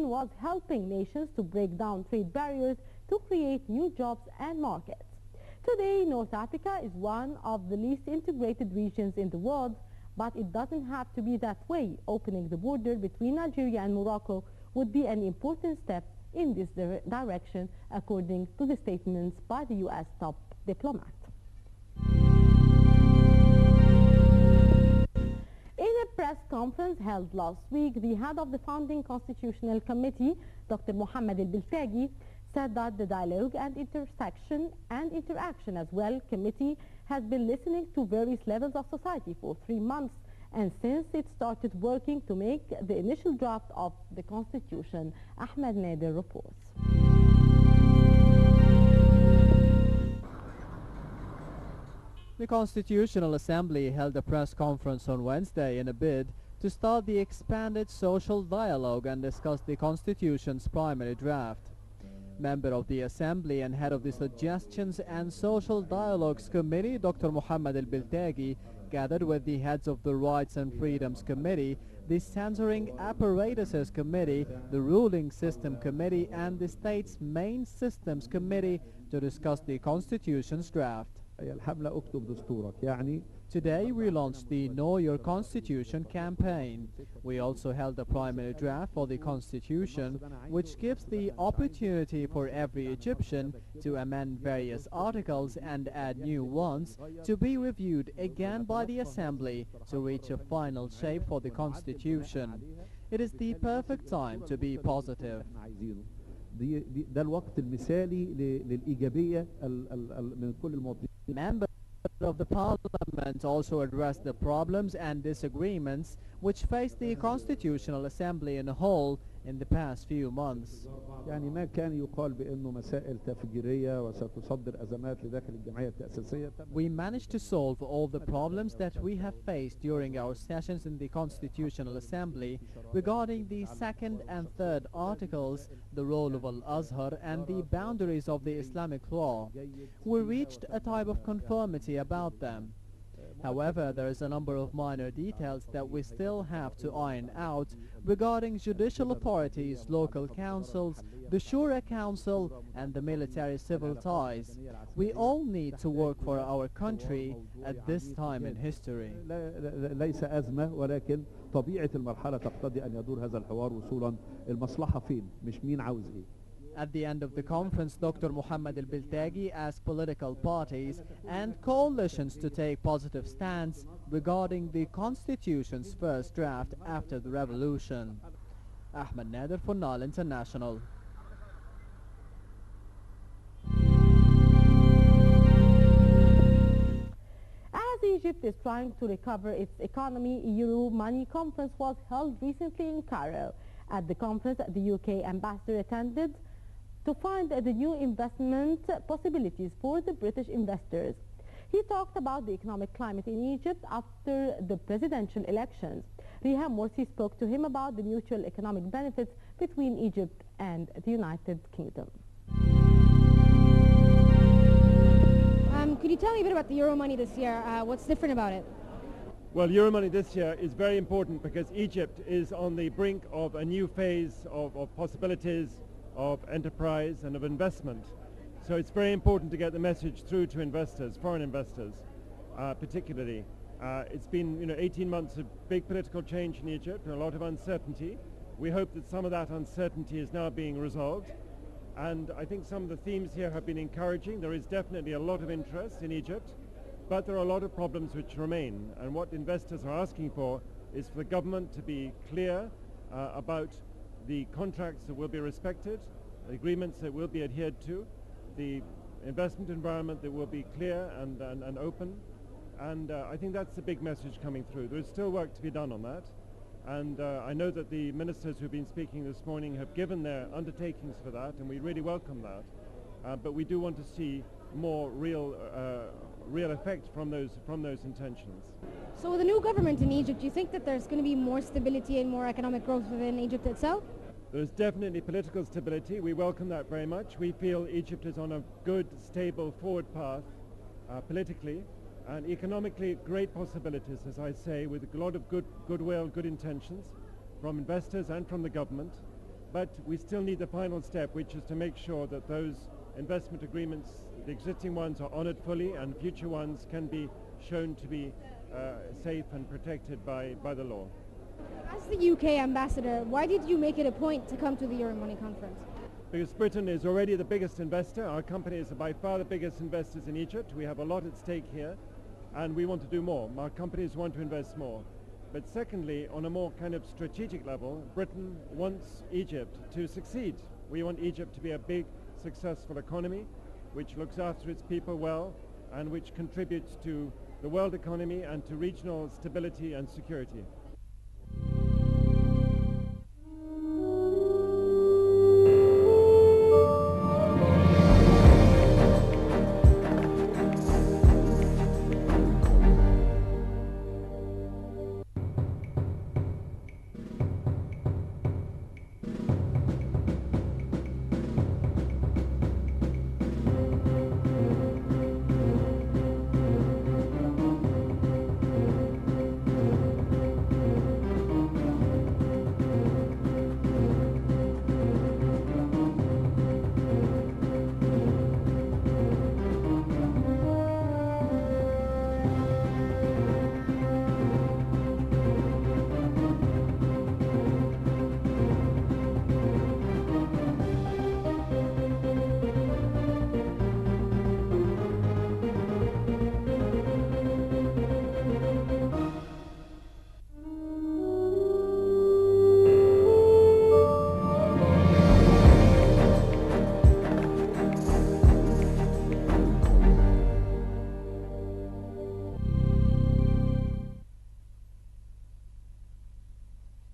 was helping nations to break down trade barriers to create new jobs and markets. Today, North Africa is one of the least integrated regions in the world, but it doesn't have to be that way. Opening the border between Algeria and Morocco would be an important step in this direction, according to the statements by the U.S. top diplomat. In a press conference held last week, the head of the Founding Constitutional Committee, Dr. Mohammed al-Biltagi, said that the dialogue and interaction as well committee has been listening to various levels of society for 3 months, and since it started working to make the initial draft of the constitution. Ahmed Nader reports. The Constitutional Assembly held a press conference on Wednesday in a bid to start the expanded social dialogue and discuss the Constitution's primary draft. Member of the Assembly and head of the Suggestions and Social Dialogues Committee, Dr. Mohammed al-Biltagi, gathered with the heads of the Rights and Freedoms Committee, the Censoring Apparatuses Committee, the Ruling System Committee, and the State's Main Systems Committee to discuss the Constitution's draft. Today we launched the Know Your Constitution campaign. We also held a primary draft for the Constitution, which gives the opportunity for every Egyptian to amend various articles and add new ones to be reviewed again by the Assembly to reach a final shape for the Constitution. It is the perfect time to be positive. ده الوقت المثالي للإيجابية من كل المواطنين. Members of the Parliament also addressed the problems and disagreements which faced the Constitutional Assembly in a whole in the past few months. يعني ما كان يقال بأنه مسائل تفجيرية وستصدر أزمات لداخل الجمعية التأسيسية. We managed to solve all the problems that we have faced during our sessions in the Constitutional Assembly regarding the second and third articles, the role of Al-Azhar and the boundaries of the Islamic law. We reached a type of conformity about them. However, there is a number of minor details that we still have to iron out regarding judicial authorities, local councils, the Shura Council, and the military-civil ties. We all need to work for our country at this time in history. ليس أزمة ولكن طبيعة المرحلة تقتضي أن يدور هذا الحوار وصولا المصلحة فين مش مين عاوز إيه. At the end of the conference, Dr. Mohammed al-Biltagi asked political parties and coalitions to take positive stance regarding the Constitution's first draft after the revolution. Ahmed Nader for Nile International. As Egypt is trying to recover its economy, Euro Money Conference was held recently in Cairo. At the conference, the UK ambassador attended to find the new investment possibilities for the British investors. He talked about the economic climate in Egypt after the presidential elections. Riham Morsi spoke to him about the mutual economic benefits between Egypt and the United Kingdom. Could you tell me a bit about the Euro money this year? What's different about it? Well, Euro money this year is very important because Egypt is on the brink of a new phase of possibilities, of enterprise and of investment. So it's very important to get the message through to investors, foreign investors particularly. It's been 18 months of big political change in Egypt and a lot of uncertainty. We hope that some of that uncertainty is now being resolved, and I think some of the themes here have been encouraging. There is definitely a lot of interest in Egypt, but there are a lot of problems which remain, and what investors are asking for is for the government to be clear about the contracts that will be respected, the agreements that will be adhered to, the investment environment that will be clear and open, and I think that's the big message coming through. There is still work to be done on that, and I know that the ministers who have been speaking this morning have given their undertakings for that, and we really welcome that, but we do want to see more real effect from those intentions. So with the new government in Egypt, do you think that there's going to be more stability and more economic growth within Egypt itself? There's definitely political stability. We welcome that very much. We feel Egypt is on a good, stable, forward path politically, and economically great possibilities, as I say, with a lot of goodwill, good intentions from investors and from the government. but we still need the final step, which is to make sure that those investment agreements, the existing ones, are honored fully, and future ones can be shown to be safe and protected by the law. As the UK ambassador, why did you make it a point to come to the Euromoney conference? Because Britain is already the biggest investor. Our companies are by far the biggest investors in Egypt. We have a lot at stake here, and we want to do more. Our companies want to invest more. But secondly, on a more kind of strategic level, Britain wants Egypt to succeed. We want Egypt to be a big, successful economy, which looks after its people well, and which contributes to the world economy and to regional stability and security.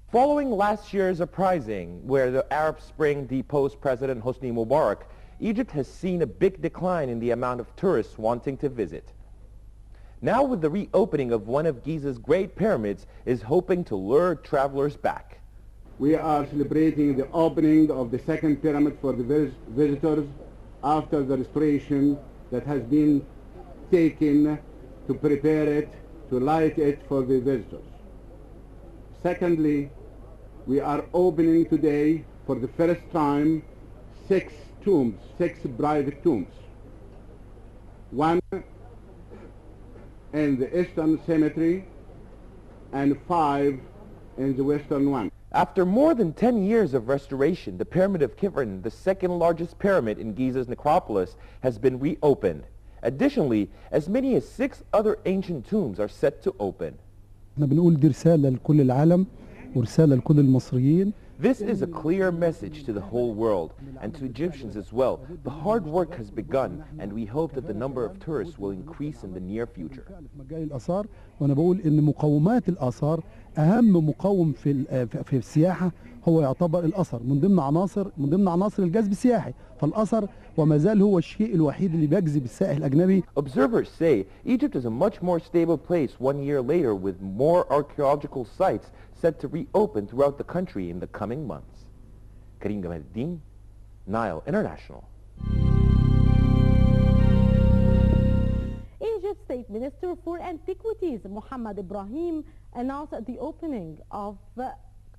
Following last year's uprising, where the Arab Spring deposed President Hosni Mubarak, Egypt has seen a big decline in the amount of tourists wanting to visit. Now, with the reopening of one of Giza's great pyramids, is hoping to lure travelers back. We are celebrating the opening of the second pyramid for the visitors after the restoration that has been taken to prepare it, to light it for the visitors. Secondly, we are opening today for the first time 6 tombs, 6 private tombs. One in the Eastern Cemetery and 5 in the Western one. After more than 10 years of restoration, the Pyramid of Khafra, the second largest pyramid in Giza's necropolis, has been reopened. Additionally, as many as 6 other ancient tombs are set to open. This is a clear message to the whole world and to Egyptians as well. The hard work has begun, and we hope that the number of tourists will increase in the near future. وأنا بقول إن مقومات الآثار أهم مقوم في السياحة هو يعتبر الأثر من ضمن عناصر الجذب السياحي، فالأثر وما زال هو الشيء الوحيد اللي بيجذب السائح الأجنبي. Observers say Egypt is a much more stable place 1 year later, with more archaeological sites set to reopen throughout the country in the coming months. Karim Gamaluddin, Nile International. Egypt's State Minister for Antiquities, Mohammed Ibrahim, announced the opening of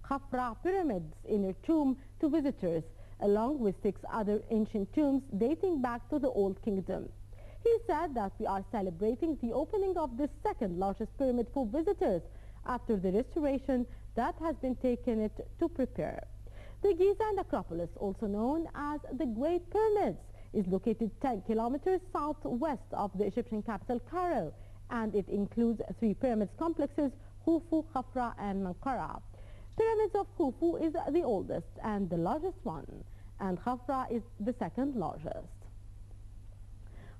Khafra Pyramid's inner tomb to visitors, along with 6 other ancient tombs dating back to the Old Kingdom. He said that we are celebrating the opening of the second largest pyramid for visitors after the restoration that has been taken it to prepare. The Giza necropolis, also known as the Great Pyramids, is located 10 kilometers southwest of the Egyptian capital, Cairo, and it includes 3 pyramids complexes, Khufu, Khafra, and Menkaure. Pyramids of Khufu is the oldest and the largest one, and Khafra is the second largest.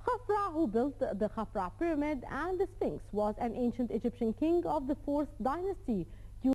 Khafra, who built the Khafra pyramid and the Sphinx, was an ancient Egyptian king of the 4th dynasty